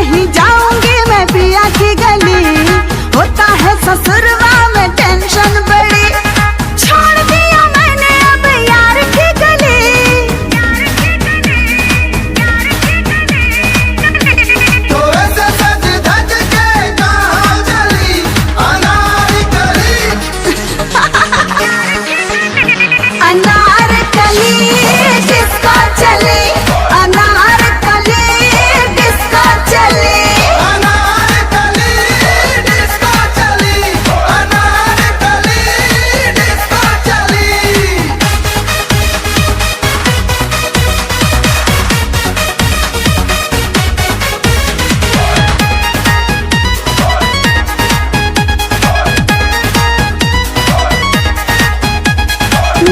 नहीं जाऊंगी मैं पिया की गली, होता है ससुरवा में टेंशन बड़ी। छोड़ दिया मैंने अब यार की गली। तो ऐसे सज धज के कहाँ चली अनारकली। अनारकली डिस्को चली, अनारकली डिस्को चली। अनारकली डिस्को चली, अनारकली डिस्को चली।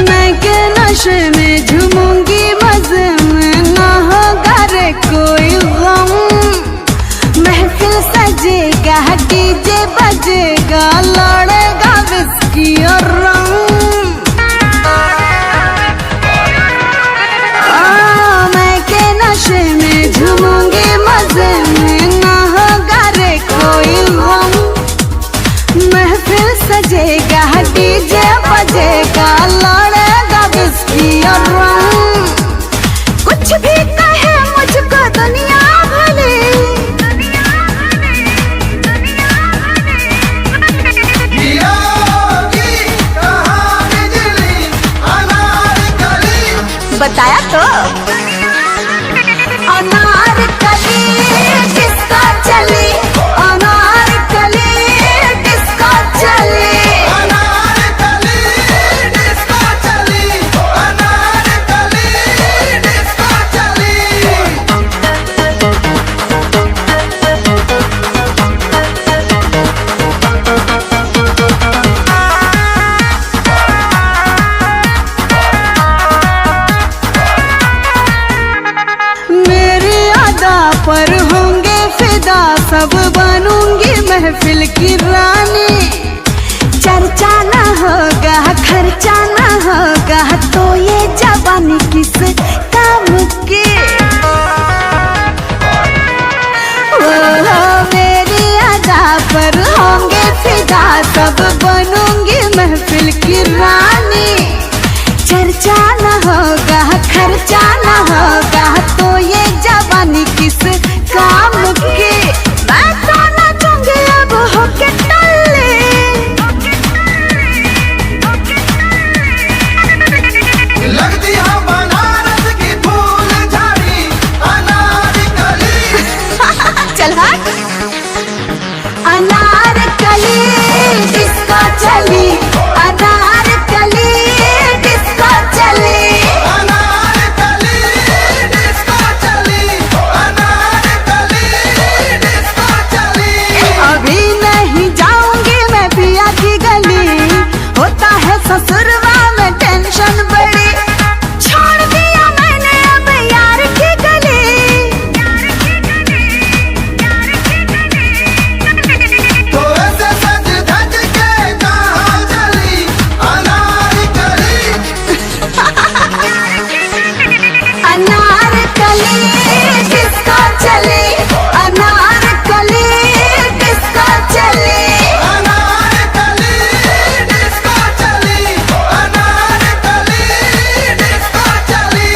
मैं के नशे में झूमूंगी, मजे में ना होगा रे कोई गम। महफिल सजेगा, डीजे बजेगा, लड़ेगा विस्की और रम। मैं के नशे में झूमूंगी, मजे में ना होगा रे कोई गम। महफिल सजेगा, डीजे बजेगा, लड़ेगा विस्की और रम। कुछ भी कहे मुझको दुनिया भले, गिरोगी कहाँ बिजली अनारकली। बताया तो। अनारकली डिस्को चली, अनारकली डिस्को चली। अनारकली डिस्को चली, अनारकली डिस्को चली। मेरी अदा पर होंगे फिदा, सब बनूंगी महफिल की रानी। चर्चा न होगा, खर्चा न होगा, तो ये जवानी किस काम की। मेरी अदा पर होंगे फिदा, सब बनूंगी महफिल की रानी। चर्चा न होगा, खर्चा न होगा, तो ये जवानी किस काम की। मैं तो नाचूंगी अब होके टल्ले। लगती है बनारस की फूल झाड़ी अनारकली। चल हट। अनारकली डिस्को चली, अनारकली डिस्को चली। अनारकली डिस्को चली, अनारकली डिस्को चली। अभी नहीं जाऊंगी मैं पिया की गली, होता है ससुरवा में टेंशन बड़ी। छोड़ दिया मैंने अब यार की गली। तो ऐसे सज धज के कहाँ चली अनारकली। अनारकली डिस्को चली, अनारकली डिस्को चली। अनारकली डिस्को चली, अनारकली डिस्को चली।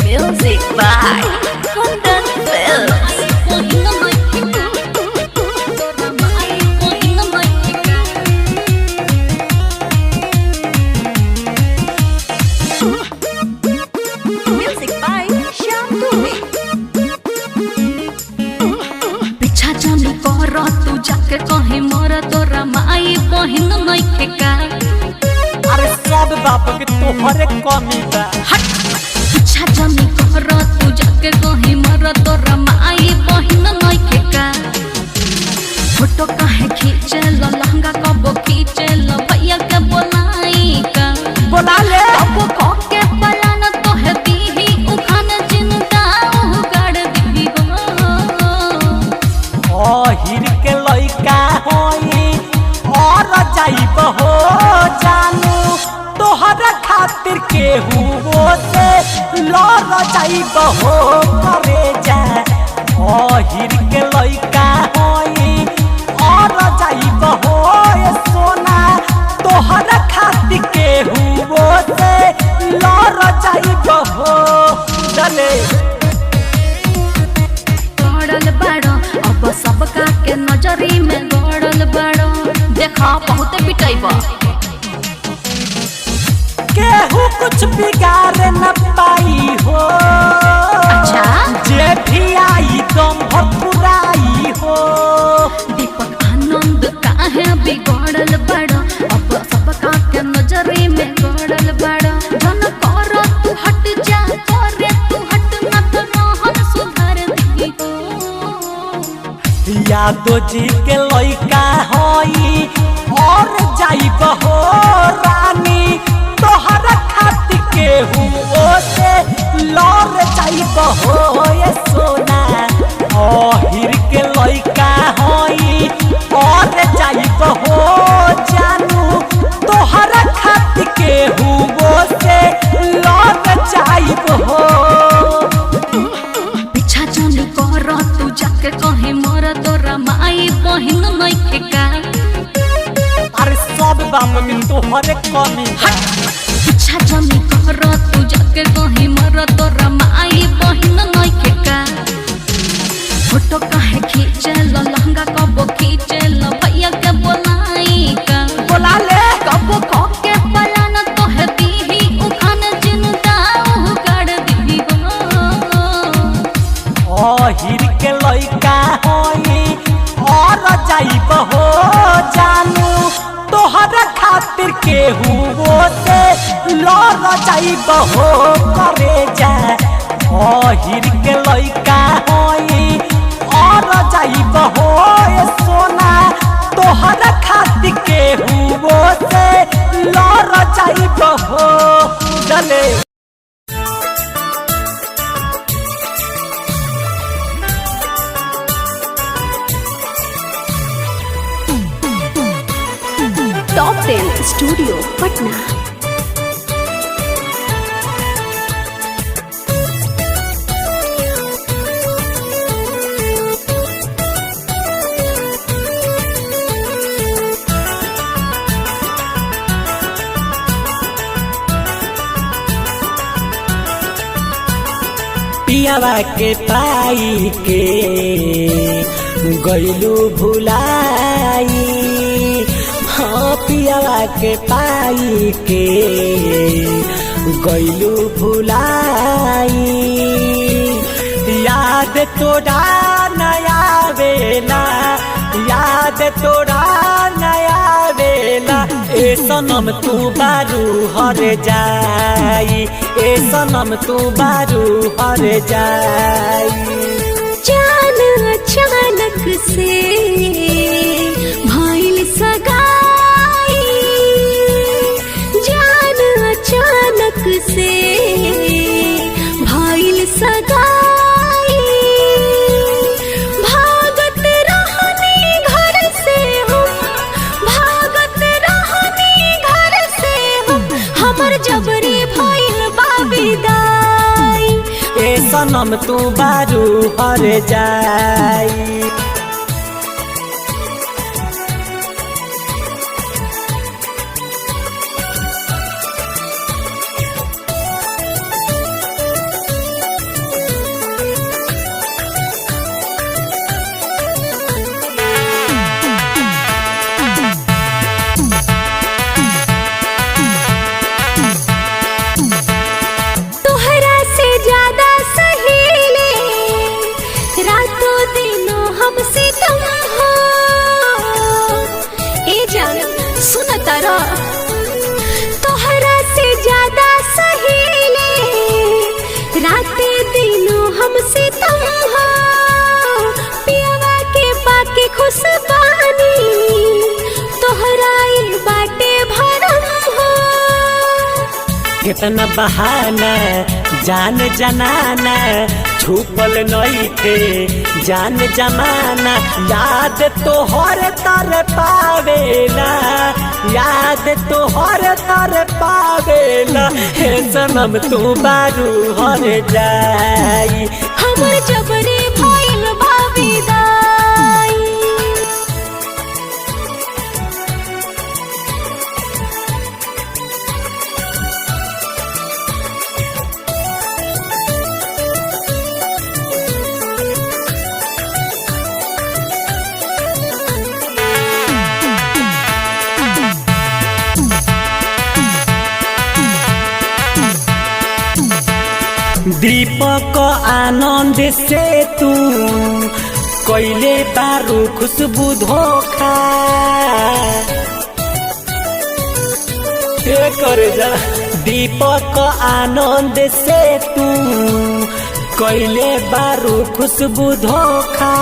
Music by Kundan Music by Shyam Dubey. पीछा जानी कर तू जाके कहीं मर तोरा माई बहिन नइखे का। अरे सब बाप के तोहरे कमी बा। पीछा जानी कर तू जाके कहीं मर तोरा माई बहिन नइखे का। फोटो काहे खींचे लो, लहंगा कबो खींचे लो, भैया के बोलाई का। बोला ले कबो खोके पलान तो है दीही उखान जिंदा उगाड़ दी हो। हिर के लइका होई और जाइब हो जानू, तोहरा खातिर केहू से लड़ जाइब हो करे जा अहिर के लइका होई और जाइब हो ए सोना तोहर खातिर के हुओ से लड़ जाइब हो चले गड़ल बाड़ो अब सबका के नजरी में गड़ल बाड़ो देखा बहुत पिटाइबा केहू कुछ बिगाड़ न पाई हो अच्छा जे भी आई दम भपुराई हो दीपक आनंद काहे बिगड़ल बाड़ो अब सबका के नजरी में गड़ल बाड़ो जन कर तू हट जा करे तू हट ना तो रहन सुधार दी यादो जी के लइका होई और जाइब हो रानी तोहर खातिर के हुओ से लड़ जाइब हो ये सोना अहिर के लइका होई और जाइब हो जानू तोहर खातिर के हुओ से लड़ जाइब हो पीछा जन कर तू जाके कहीं मर तोरा माई बहिन नइखे का अरे सब बाप के तोहरे कमी पीछा जन कर तू जाके कहीं मर तोरा माई बहिन नइखे का फोटो काहे खींचल लहंगा कब खींचल भैया के बोलाई का बोला ले कब के पलान तोहे दीही उखान जिंदा उगाड़ दी हो अहिर के लइका होई और जाइब हो जानू तोहर खातिर के हुओ से लड़ जाइब हो करे जा अहिर के लइका होई और जाइब हो ए सोना तोहर खातिर के हुओ से लड़ जाइब हो चले टॉप 10 स्टूडियो पटना। पियावा के पाई के गइलू भुलाई हाँ पियावा के पाई के गइलू भुलाई याद तोड़ा नया बेला याद तोड़ा नया बेला ए सनम तू बारू हर जाई ए सनम तू बारू हर जाई जान अचानक से भइल सगाई जान अचानक से भइल सगाई भागत रहनी घर से हम भागत रहनी घर से हम हमर जबरी भइल बा विदाई ए सनम तू बारू हर जाई तोहरा से ज्यादा सहेले रातों दिनों हमसे तुम हो ए जान सुन तारा तोहरा से ज्यादा सहेले रातें दिनों हमसे तुम हो पियावा के बाकी खुशबानी तोहरा ये बाटे भरम हो कितना बहाना जान जनाना छुपल नइखे जान जमाना, याद तोहर तर पावेला, याद तोहर तर पावेला, हे सनम तू बारू हर जाई। हमर जबरी भइल बा विदाई। दीपक आनंद से तू कैले बारू खुशबू धोखा, करे जा। दीपक आनंद से तू कैले बारू खुशबू धोखा,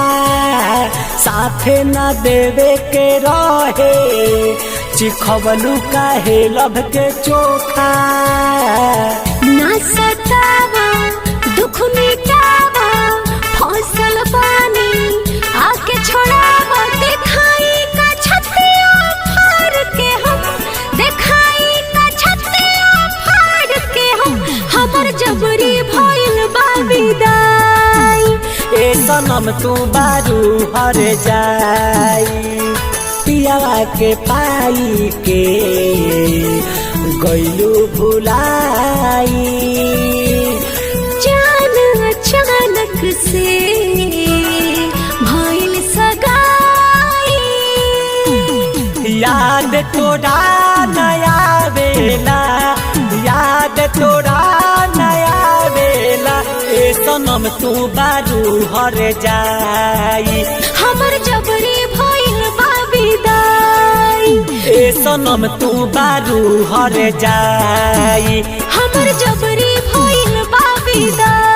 साथे न देवे के रहे चिखबलू काहे लब के चोखा। ना सतावा दुख मिटावा फसल पानी आके छोड़ावा, दिखाई का छतिया फाड़ के हम, दिखाई का छतिया फाड़ के हम, हमर जबरी भइल बा विदाई। ए सनम तू बारू हर जाई, पियावा के पाई के गइलू भुलाई। जान अचानक से भइल सगाई, याद तोड़ा नया बेला, याद तोड़ा नया बेला, ए सनम तू बारू हर जाई। हमर जबरी भइल बा विदाई। ए सनम तू बारू हर जाई। हमर जबरी भइल बा विदाई।